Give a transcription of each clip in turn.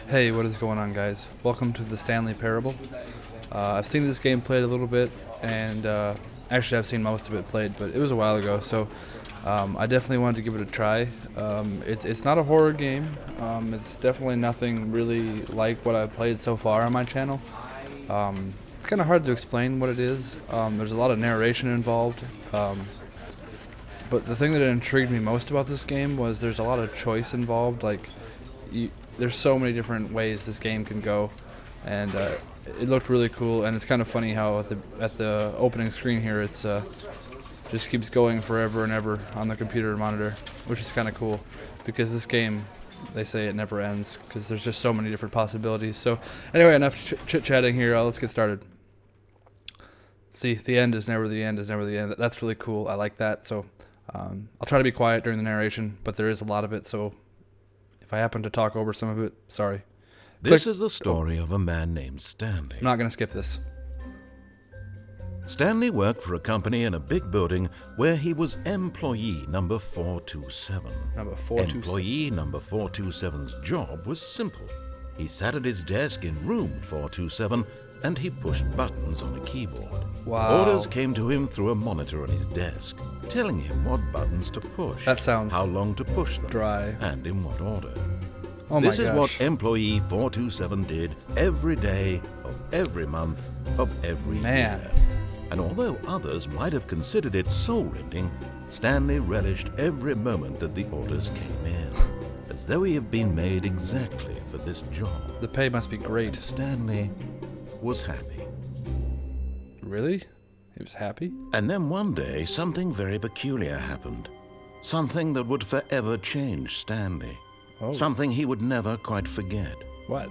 Hey, what is going on, guys? Welcome to the Stanley Parable. I've seen this game played a little bit, and actually I've seen most of it played, but it was a while ago, so I definitely wanted to give it a try. It's not a horror game. It's definitely nothing really like what I've played so far on my channel. It's kind of hard to explain what it is. There's a lot of narration involved, but the thing that intrigued me most about this game was there's a lot of choice involved. Like, there's so many different ways this game can go, and it looked really cool. And it's kind of funny how at the opening screen here, it's just keeps going forever and ever on the computer monitor, which is kind of cool because this game, they say it never ends because there's just so many different possibilities. So anyway, enough chit-chatting here. Let's get started. See, the end is never the end is never the end. That's really cool. I like that. So I'll try to be quiet during the narration, but there is a lot of it, so if I happen to talk over some of it, sorry. This is the story of a man named Stanley. I'm not going to skip this. Stanley worked for a company in a big building where he was employee number 427. Number 427. Employee number 427's job was simple. He sat at his desk in room 427 and he pushed buttons on a keyboard. Wow. Orders came to him through a monitor on his desk, telling him what buttons to push, That sounds how long to push them, dry. and in what order. Oh my This is what gosh. employee 427 did every day of every month of every Man. year. And although others might have considered it soul-rending, Stanley relished every moment that the orders came in, as though he had been made exactly for this job. The pay must be great. Stanley was happy. Really? He was happy? And then one day, something very peculiar happened. Something that would forever change Stanley. Oh. Something he would never quite forget. What?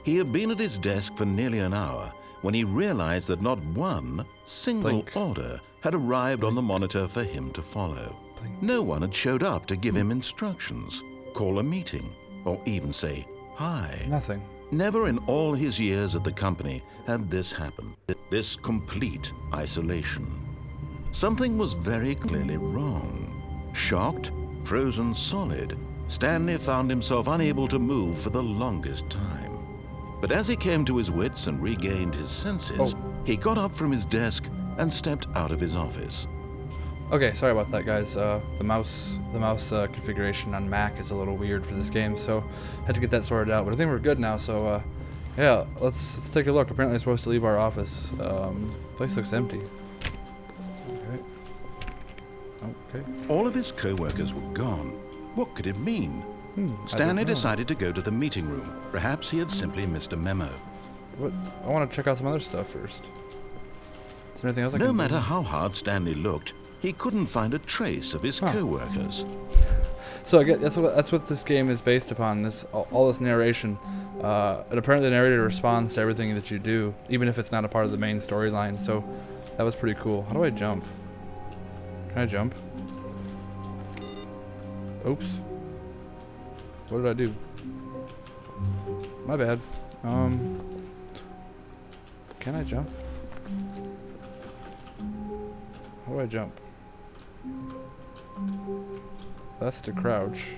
He had been at his desk for nearly an hour when he realized that not one single Blink. order had arrived on the monitor for him to follow. Blink. No one had showed up to give him instructions, call a meeting, or even say hi. Nothing. Never in all his years at the company had this happened. This complete isolation. Something was very clearly wrong. Shocked, frozen solid, Stanley found himself unable to move for the longest time. But as he came to his wits and regained his senses, he got up from his desk and stepped out of his office. Okay, sorry about that, guys. The mouse configuration on Mac is a little weird for this game, so had to get that sorted out. But I think we're good now. So yeah, let's take a look. Apparently, I'm supposed to leave our office. Place looks empty. Okay. Okay. All of his co-workers were gone. What could it mean? I Stanley don't know. decided to go to the meeting room. Perhaps he had simply missed a memo. What? I want to check out some other stuff first. Is there anything else I No can matter do? how hard Stanley looked, he couldn't find a trace of his co-workers. So I get that's what this game is based upon. All this narration, and apparently the narrator responds to everything that you do, even if it's not a part of the main storyline. So that was pretty cool. How do I jump? Can I jump? Oops. What did I do? My bad. Can I jump? How do I jump? That's to crouch.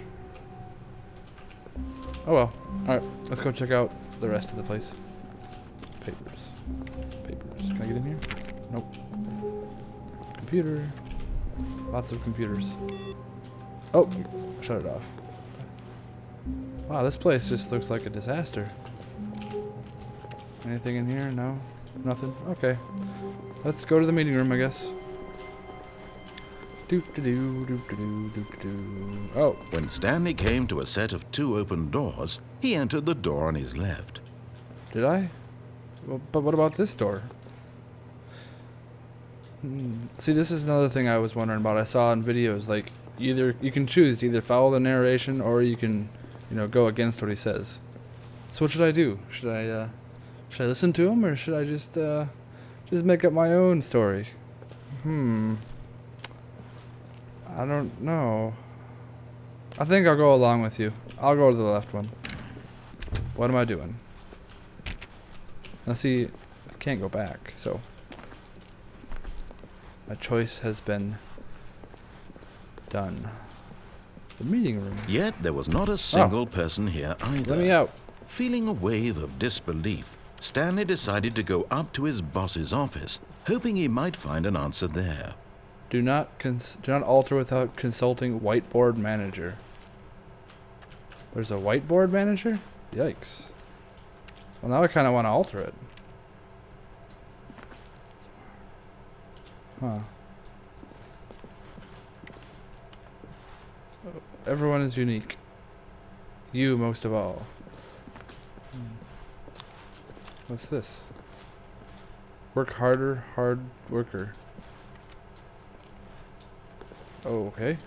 Oh well. Alright, let's go check out the rest of the place. Papers. Papers. Can I get in here? Nope. Computer. Lots of computers. Oh, shut it off. Wow, this place just looks like a disaster. Anything in here? No? Nothing? Okay. Let's go to the meeting room, I guess. Doop-de-doo, doop-de-doo, doop-de-doo. Oh, When Stanley came to a set of two open doors, he entered the door on his left. did I? Well, but what about this door? See, this is another thing I was wondering about. I saw in videos, like, either you can choose to either follow the narration or you can, go against what he says. So what should I do? Should I listen to him or should I just make up my own story? I don't know. I think I'll go along with you. I'll go to the left one. What am I doing? Now see, I can't go back, so my choice has been done. The meeting room. Yet there was not a single person here either. Let me out. Feeling a wave of disbelief, Stanley decided to go up to his boss's office, hoping he might find an answer there. Do not alter without consulting whiteboard manager. There's a whiteboard manager? Yikes. Well, now I kind of want to alter it. Huh. Everyone is unique. You most of all. What's this? Work harder, hard worker. Oh, okay.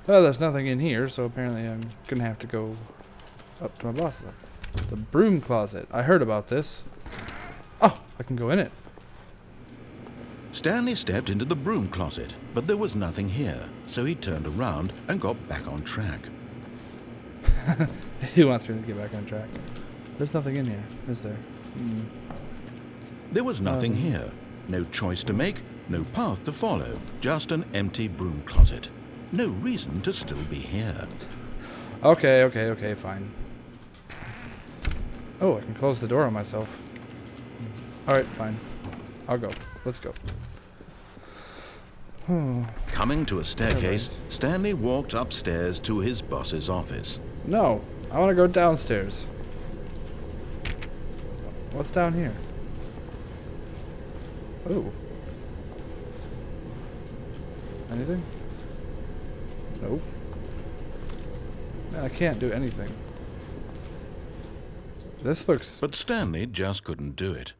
Well, there's nothing in here, so apparently I'm gonna have to go up to my boss's. The broom closet. I heard about this. Oh, I can go in it. Stanley stepped into the broom closet, but there was nothing here, so he turned around and got back on track. He wants me to get back on track. There's nothing in here, is there? There was nothing here. No choice to make, no path to follow, just an empty broom closet. No reason to still be here. Okay, fine. Oh, I can close the door on myself. Alright, fine. I'll go. Let's go. Coming to a staircase, Stanley walked upstairs to his boss's office. No, I want to go downstairs. What's down here? Oh. Anything? Nope. Man, I can't do anything. This looks... But Stanley just couldn't do it.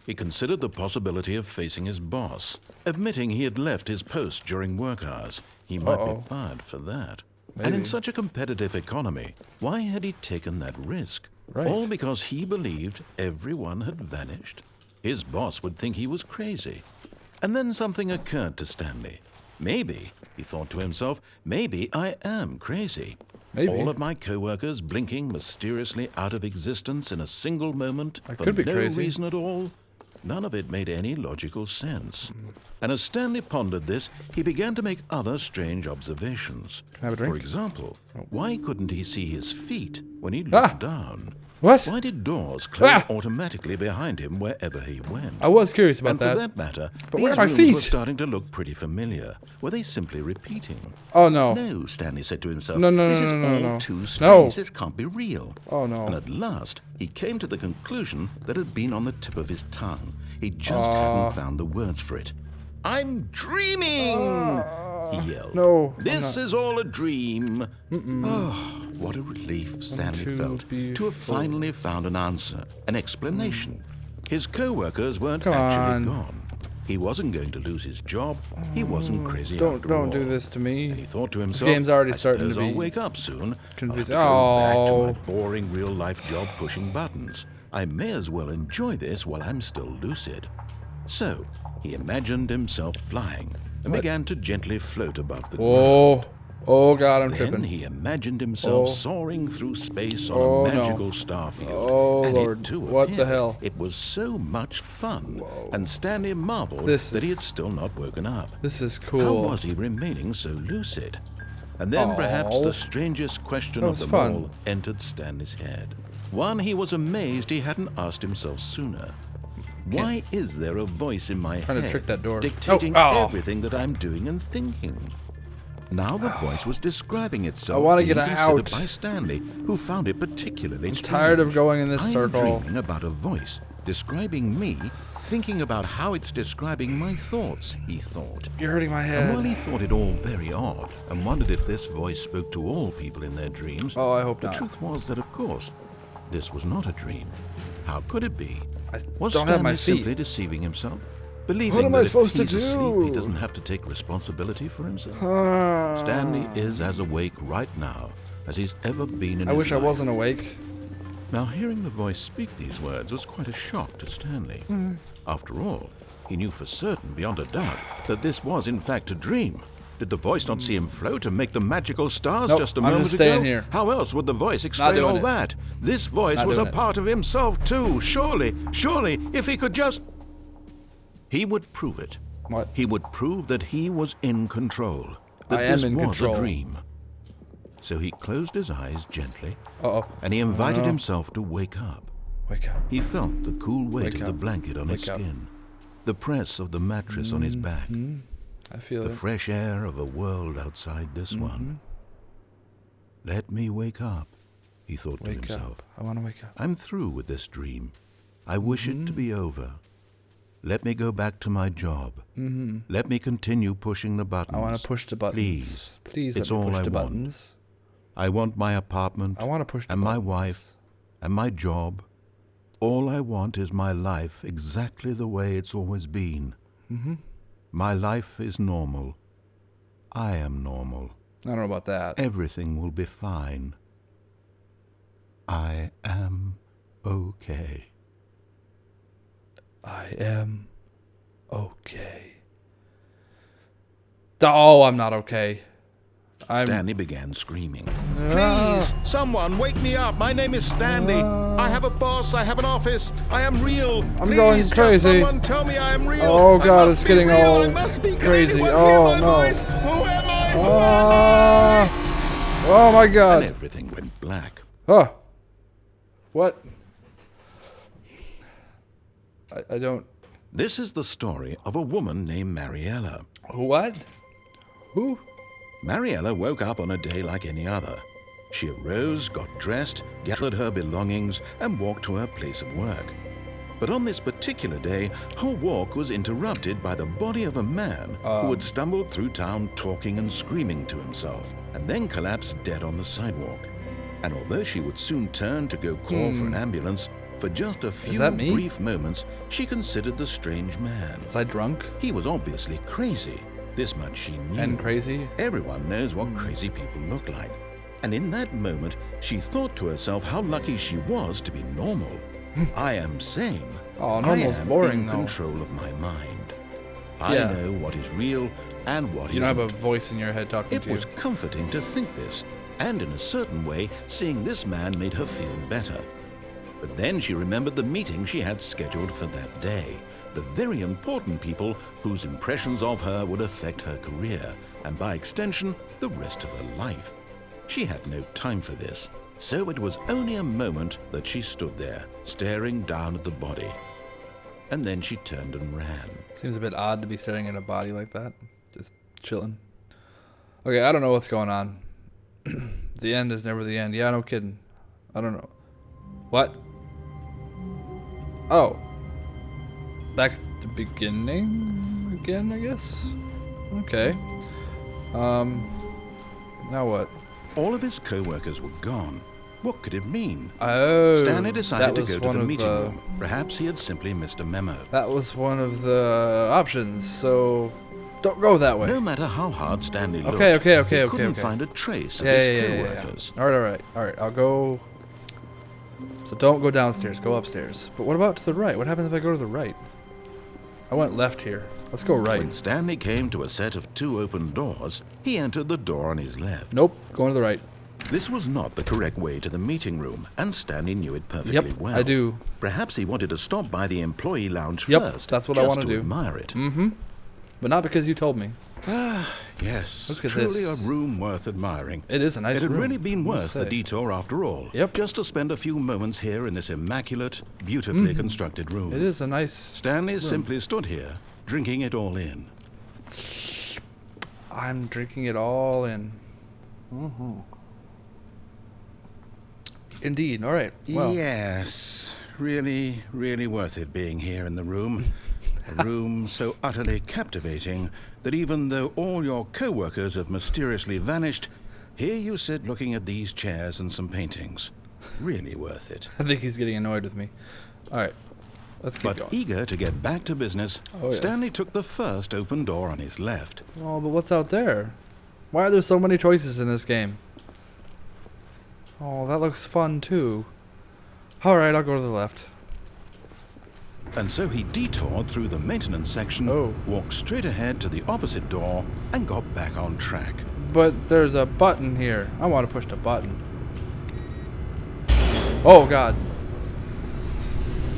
He considered the possibility of facing his boss, admitting he had left his post during work hours. He might be fired for that. Maybe. And in such a competitive economy, why had he taken that risk? Right. All because he believed everyone had vanished? His boss would think he was crazy. And then something occurred to Stanley. Maybe, he thought to himself, maybe I am crazy. Maybe. All of my co-workers blinking mysteriously out of existence in a single moment I for could be no crazy. reason at all. None of it made any logical sense. And as Stanley pondered this, he began to make other strange observations. Can I have a drink? For example, why couldn't he see his feet when he looked down? What? Why did doors close automatically behind him wherever he went? I was curious about And that. for that matter, But where these are my rooms feet? were starting to look pretty familiar. Were they simply repeating? Oh, no. No, Stanley said to himself. No, This is all no. too strange. No. This can't be real. Oh, no. And at last, he came to the conclusion that had been on the tip of his tongue. He just hadn't found the words for it. I'm dreaming! He yelled. No, I'm This not. is all a dream. Oh, what a relief Stanley too felt to have full. finally found an answer, an explanation. His co-workers weren't Come actually on. gone. He wasn't going to lose his job. He wasn't crazy after all. Don't do this to me. And he thought to himself, game's already I starting to suppose I'll be wake up soon. confusing. I'll have to go Oh. back to my boring real-life job pushing buttons. I may as well enjoy this while I'm still lucid. So, he imagined himself flying and began to gently float above the ground. Oh God, I'm Then tripping. he imagined himself Oh. soaring through space on Oh, a no. magical starfield. Oh, and Lord. It too What the appeared. hell? It was so much fun. And Stanley marveled This that he is- had still not woken up. This is How cool. was he remaining so lucid? And then perhaps Oh. the strangest question That of was them fun. all entered Stanley's head. One he was amazed he hadn't asked himself sooner. Why is there a voice in my Trying to head trick that door. dictating Oh. everything that I'm doing and thinking? Now the voice was describing itself. I wanna being get considered out. by Stanley, who found it particularly I'm strange. tired of going in this I'm circle. dreaming about a voice describing me, thinking about how it's describing my thoughts, he thought. You're hurting my And while head. he thought it all very odd and wondered if this voice spoke to all people in their dreams, Oh, I hope the not. truth was that, of course, this was not a dream. How could it be? I Was don't Stanley have my feet. simply deceiving himself? Believing What am that I if supposed to he's asleep, he do? doesn't have to take responsibility for himself? Stanley is as awake right now as he's ever been in I his wish I life. wasn't awake. Now, hearing the voice speak these words was quite a shock to Stanley. After all, he knew for certain, beyond a doubt, that this was in fact a dream. Did the voice not see him float and make the magical stars Nope, just a I'm moment just staying ago? here. How else would the voice explain doing all it. that? This voice Not was a doing it. part of himself too. Surely, if he could just... He would prove it. What? He would prove that he was in control. That I am this in was control. a dream. So he closed his eyes gently, Uh-oh. and he invited no. himself to wake up. Wake up. He felt the cool weight Wake of the up. blanket on his Wake up. skin, the press of the mattress on his back, I feel the it. fresh air of a world outside this one. Let me wake up, he thought to Wake himself. up. I want to wake up. I'm through with this dream. I wish it to be over. Let me go back to my job. Let me continue pushing the buttons. I want to push the buttons. Please. Please It's let me all push I the want. buttons. I want my apartment I want to push the and my buttons. wife and my job. All I want is my life exactly the way it's always been. My life is normal. I am normal. I don't know about that. Everything will be fine. I am okay. I am okay. Oh, I'm not okay. Stanley began screaming. Please, someone wake me up. My name is Stanley. I have a boss. I have an office. I am real. I'm Please, going just crazy. someone tell me I am real. Oh, I God, must it's be getting real. all I must be. Can crazy. anyone Oh, hear my no. voice? Who am I? Who am Ah! Oh my I? And God. everything went black. Oh. What? I don't. This is the story of a woman named Mariella. What? Who? Mariella woke up on a day like any other. She arose, got dressed, gathered her belongings, and walked to her place of work. But on this particular day, her walk was interrupted by the body of a man who had stumbled through town talking and screaming to himself, and then collapsed dead on the sidewalk. And although she would soon turn to go call for an ambulance, for just a few that me? brief moments, she considered the strange man. Was I drunk He was obviously crazy. This much she knew. and crazy? Everyone knows what crazy people look like. And in that moment, she thought to herself how lucky she was to be normal. I am sane. Oh, I normal's am boring, in though. control of my mind. I Yeah. know what is real and what You don't isn't. have a voice in your head talking It to you. was comforting to think this, and in a certain way, seeing this man made her feel better. But then she remembered the meeting she had scheduled for that day, the very important people whose impressions of her would affect her career, and by extension, the rest of her life. She had no time for this, so it was only a moment that she stood there, staring down at the body. And then she turned and ran. Seems a bit odd to be staring at a body like that. Just chilling. Okay, I don't know what's going on. The end is never the end. Yeah, no kidding. I don't know. What? Oh. Back at the beginning again, I guess? Okay. Now what? All of his co-workers were gone. What could it mean? Oh. Stanley decided that to was go to one the of meeting the- room. Perhaps he had simply missed a memo. That was one of the options, so don't go that way. No matter how hard Stanley looked, Okay, he couldn't find a trace of his co-workers. Alright. I'll go. So don't go downstairs, go upstairs. But what about to the right? What happens if I go to the right? I went left here. Let's go right. When Stanley came to a set of 2 open doors, he entered the door on his left. Nope, going to the right. This was not the correct way to the meeting room, and Stanley knew it perfectly Yep, well. I do. Perhaps he wanted to stop by the employee lounge Yep, first. that's what I just wanna do. Admire it. But not because you told me. Yes, Look at truly this. a room worth admiring. It is a nice It had room, really been I must worth the say. detour after all. Yep. Just to spend a few moments here in this immaculate, beautifully constructed room. It is a nice. Stanley simply stood here, drinking it all in. I'm drinking it all in. Indeed. All right. Well, Yes, really, really worth it being here in the room. A room so utterly captivating that even though all your co-workers have mysteriously vanished, here you sit looking at these chairs and some paintings. Really worth it. I think he's getting annoyed with me. All right. Let's keep But going. eager to get back to business, Oh, yes. Stanley took the first open door on his left. Oh, but what's out there? Why are there so many choices in this game? Oh, that looks fun too. All right, I'll go to the left. And so he detoured through the maintenance section, Oh. walked straight ahead to the opposite door, and got back on track. But there's a button here. I want to push the button. Oh, God.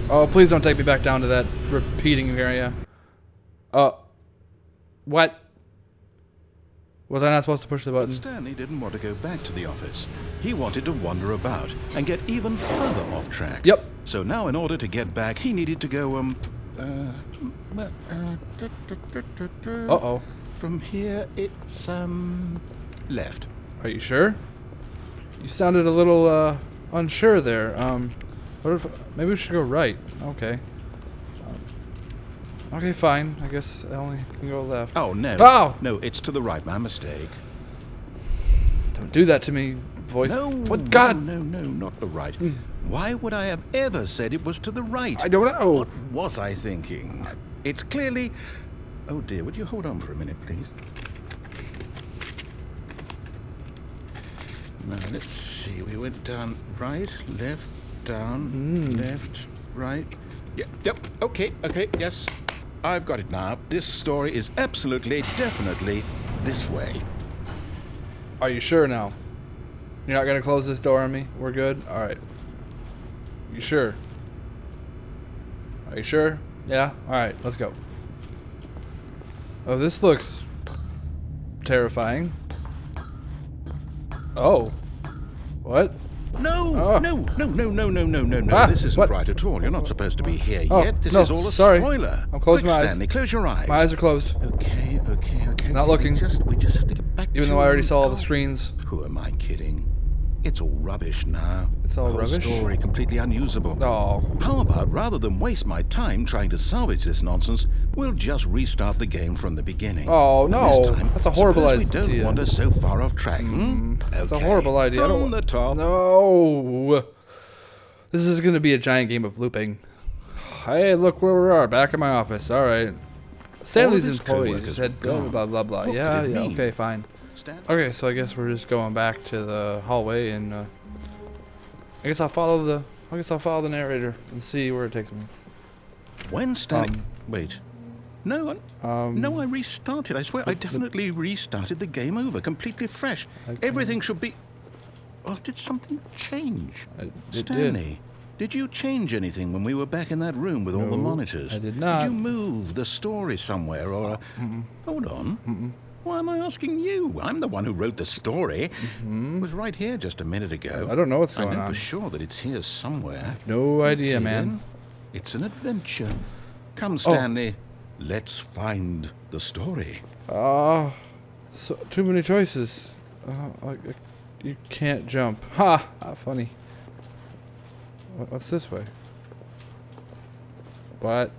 Oh, please don't take me back down to that repeating area. What? Was I not supposed to push the button? But Stanley didn't want to go back to the office. He wanted to wander about and get even further off track. Yep. So now in order to get back, he needed to go, Uh-oh. From here, it's, left. Are you sure? You sounded a little, unsure there. What if... Maybe we should go right. Okay. Okay, fine. I guess I only can go left. Oh, no. Oh! No, it's to the right. My mistake. Don't do that to me, voice. No, What? God! No, not the right. Why would I have ever said it was to the right? I don't know. What was I thinking? It's clearly... Oh, dear. Would you hold on for a minute, please? Now, let's see. We went down right, left, down, left, right. Yep. Okay, yes. I've got it now. This story is absolutely, definitely this way. Are you sure now? You're not gonna close this door on me? We're good? Alright. You sure? Are you sure? Yeah? Alright, let's go. Oh, this looks terrifying. Oh. What? No. Ah, This isn't what? right at all. You're not supposed to be here Oh, yet. This no, is all a sorry. spoiler. I'm closing Quick, my eyes. Stanley, close your eyes. My eyes are closed. Okay. Not looking. We just have to get back Even to... though I already saw all the screens. Who am I kidding? It's all rubbish now. It's all the whole rubbish? story completely unusable. Oh. How about, rather than waste my time trying to salvage this nonsense, we'll just restart the game from the beginning. Oh, And no. this time, That's a horrible suppose idea. we don't wander so far off track. That's a Okay, horrible idea. I From don't- the top. No. This is gonna be a giant game of looping. Hey, look where we are. Back in my office. Alright. Stanley's his employees coworkers said were gone. blah blah blah. What Yeah, could it mean? okay, fine. Okay, so I guess we're just going back to the hallway and I guess I'll follow the narrator and see where it takes me. When Stanley... Wait. No, I restarted. I swear, I definitely restarted the game over, completely fresh. Okay. Everything should be... Oh, did something change? It Stanley, did you change anything when we were back in that room with all the No, monitors? I did not. Did you move the story somewhere or... Hold on. Why am I asking you? I'm the one who wrote the story. It was right here just a minute ago. I don't know what's going I know on. for sure that it's here somewhere. No idea, Okay, man. then. It's an adventure. Come, Stanley. Let's find the story. So too many choices. You can't jump. Ha! Funny. What's this way? What?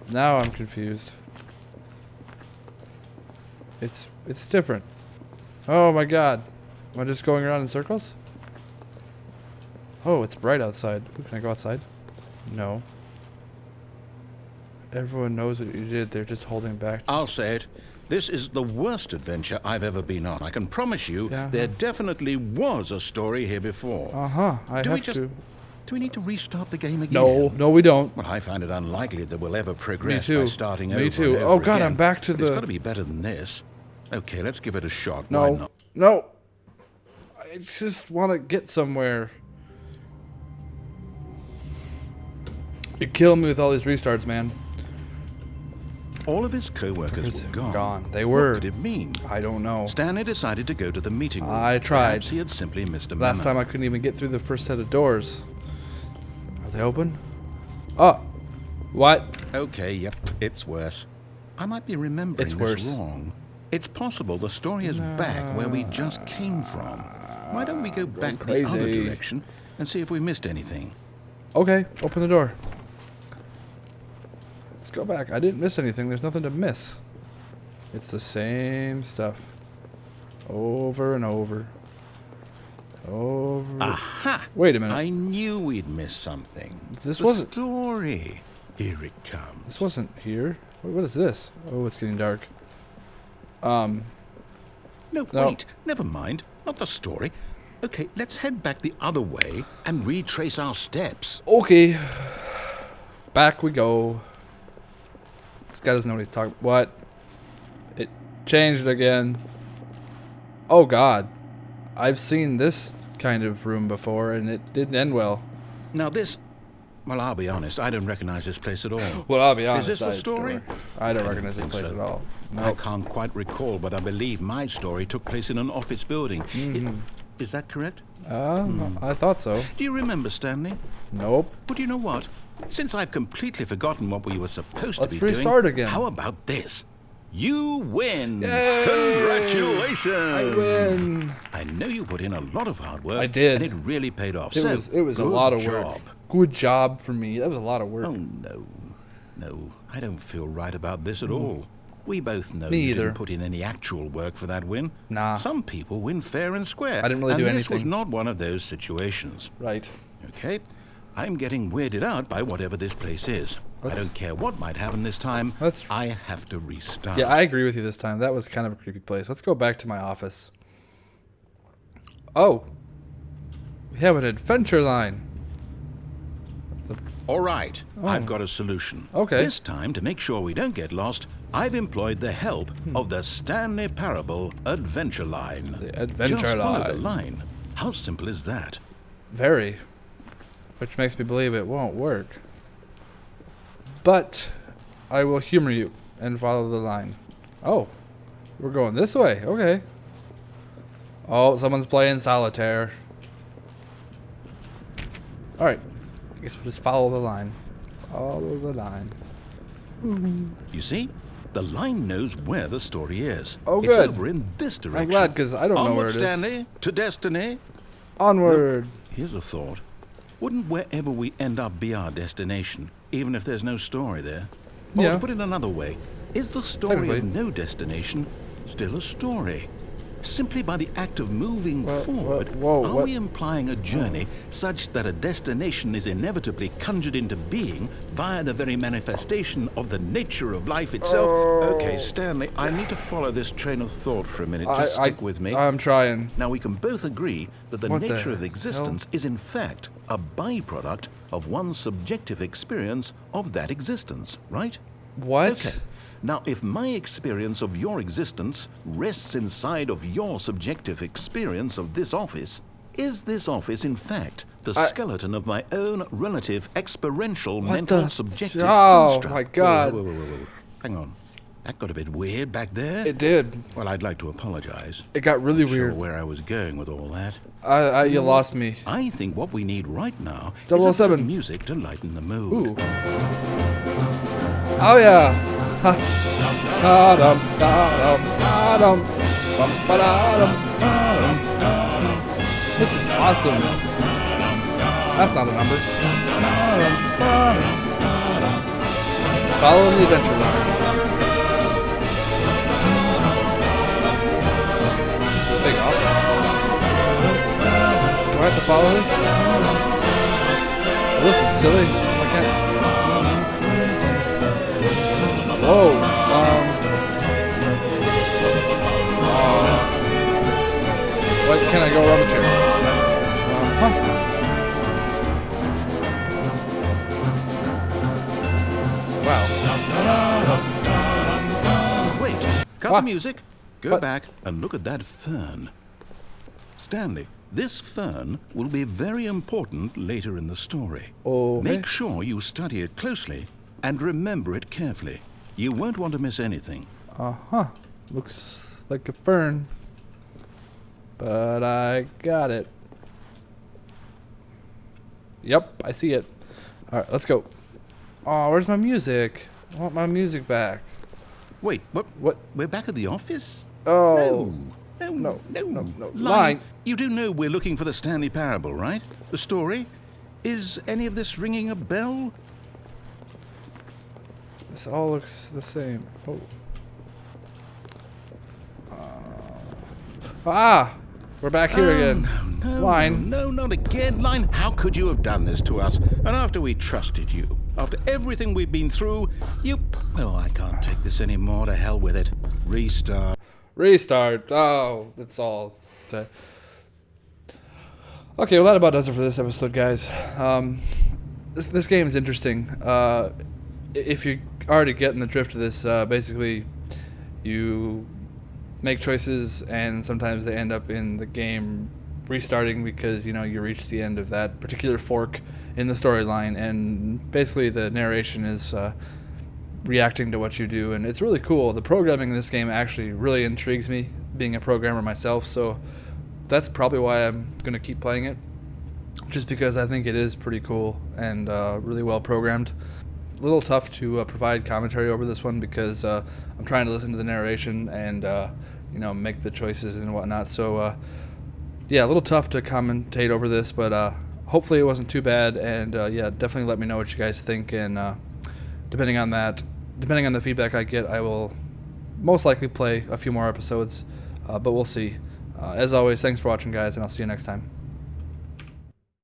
Now I'm confused. It's different. Oh my god. Am I just going around in circles? Oh, it's bright outside. Ooh, can I go outside? No. Everyone knows what you did. They're just holding back. I'll say it. This is the worst adventure I've ever been on. I can promise you there definitely was a story here before. I Do we have just... to. Do we need to restart the game again? No, we don't. Well, I find it unlikely that we'll ever progress Me too. by starting Me over too. and over Oh, God, again. I'm back to But the- It's got to be better than this. Okay, let's give it a shot. Why No. not? No. I just want to get somewhere. You kill me with all these restarts, man. All of his co-workers were gone. They were. What could it mean? I don't know. Stanley decided to go to the meeting room. I tried. Perhaps he had simply missed a Last memo. time I couldn't even get through the first set of doors. Are they open? Oh. What? Okay, yep, it's worse. I might be remembering It's this worse. wrong. It's possible the story is back where we just came from. Why don't we go back the other crazy. direction and see if we missed anything? Okay, open the door. Let's go back. I didn't miss anything. There's nothing to miss. It's the same stuff. Over and over. Over. Aha! Wait a minute. I knew we'd miss something. This the wasn't- story. Here it comes. This wasn't here. What is this? Oh, it's getting dark. No, No. wait. Never mind. Not the story. Okay, let's head back the other way and retrace our steps. Okay. Back we go. This guy doesn't know what he's talking. What? It changed again. Oh God. I've seen this kind of room before and it didn't end well. Now this... Well, I'll be honest, I don't recognize this place at all. Well, I'll be honest. Is this the story? I don't recognize this place at all. I can't quite recall, but I believe my story took place in an office building. Is that correct? I thought so. Do you remember, Stanley? Nope. Well, do you know what? Since I've completely forgotten what we were supposed to be Let's restart doing, again. how about this? You win! Yay! Congratulations! I win! I know you put in a lot of hard work. I did. And it really paid off. It was a lot of work. Good job for me. That was a lot of work. Oh, no, I don't feel right about this at all. We both know Me you either. didn't put in any actual work for that win. Nah. Some people win fair and square. I didn't really do And this was anything. not one of those situations. Right. Okay? I'm getting weirded out by whatever this place is. I don't care what might happen this time. I have to restart. Yeah, I agree with you this time. That was kind of a creepy place. Let's go back to my office. Oh. We have an adventure line. All right, I've got a solution. Okay. This time, to make sure we don't get lost, I've employed the help of the Stanley Parable Adventure Line. The adventure Just follow line. the line. How simple is that? Very. Which makes me believe it won't work. But I will humor you and follow the line. Oh. We're going this way. Okay. Oh, someone's playing solitaire. Alright. I guess we'll just follow the line. Follow the line. You see? The line knows where the story is. Oh, It's good. over in this direction. I'm glad, because I don't know where Onward, it is. Stanley, to destiny. Onward. Here's a thought. Wouldn't wherever we end up be our destination, even if there's no story there? Or Yeah. to put it another way, is the story Technically. of no destination still a story? Simply by the act of moving forward, are we implying a journey such that a destination is inevitably conjured into being via the very manifestation of the nature of life itself? Okay, Stanley, I need to follow this train of thought for a minute. Just stick with me. I'm trying. Now, we can both agree that the What the nature of existence is in fact a byproduct of one's subjective experience of that existence, right? What? Okay. Now, if my experience of your existence rests inside of your subjective experience of this office, is this office in fact the skeleton of my own relative experiential mental subjective construct? Oh, my God. Whoa. Hang on. That got a bit weird back there. It did. Well, I'd like to apologize. It got really Not weird. sure where I was going with all that. You lost me. I think what we need right now is 007. a bit of music to lighten the mood. Ooh. Oh yeah. Da-dum, da-dum, da-dum, bum, ba-da-dum, da-dum, da-dum. This is awesome. That's not a number. Da-dum, da-dum, da-dum. Follow the adventure line. This is a big office. Do I have to follow this? Oh, this is silly. I can't. Whoa. What can I go around the chair? Wow. Wait, cut the music. Go back and look at that fern. Stanley, this fern will be very important later in the story. Make sure you study it closely and remember it carefully. You won't want to miss anything. Looks like a fern. But I got it. Yep, I see it. Alright, let's go. Oh, where's my music? I want my music back. Wait, what? What? We're back at the office? Oh. No. Line. You do know we're looking for the Stanley Parable, right? The story? Is any of this ringing a bell? This all looks the same. Oh. We're back here again. No, Line. No, not again. Line, how could you have done this to us? And after we trusted you, after everything we've been through, you... Oh, I can't take this anymore. To hell with it. Restart. Restart. Oh, that's all. Okay, well, that about does it for this episode, guys. This game is interesting. If you're already getting the drift of this, basically, you make choices, and sometimes they end up in the game restarting because you reach the end of that particular fork in the storyline, and basically the narration is reacting to what you do, and it's really cool. The programming in this game actually really intrigues me, being a programmer myself, so that's probably why I'm going to keep playing it, just because I think it is pretty cool and really well programmed. A little tough to provide commentary over this one because I'm trying to listen to the narration and make the choices and whatnot, so yeah, a little tough to commentate over this, but hopefully it wasn't too bad, and yeah, definitely let me know what you guys think, and depending on the feedback I get, I will most likely play a few more episodes, but we'll see. As always, thanks for watching, guys, and I'll see you next time.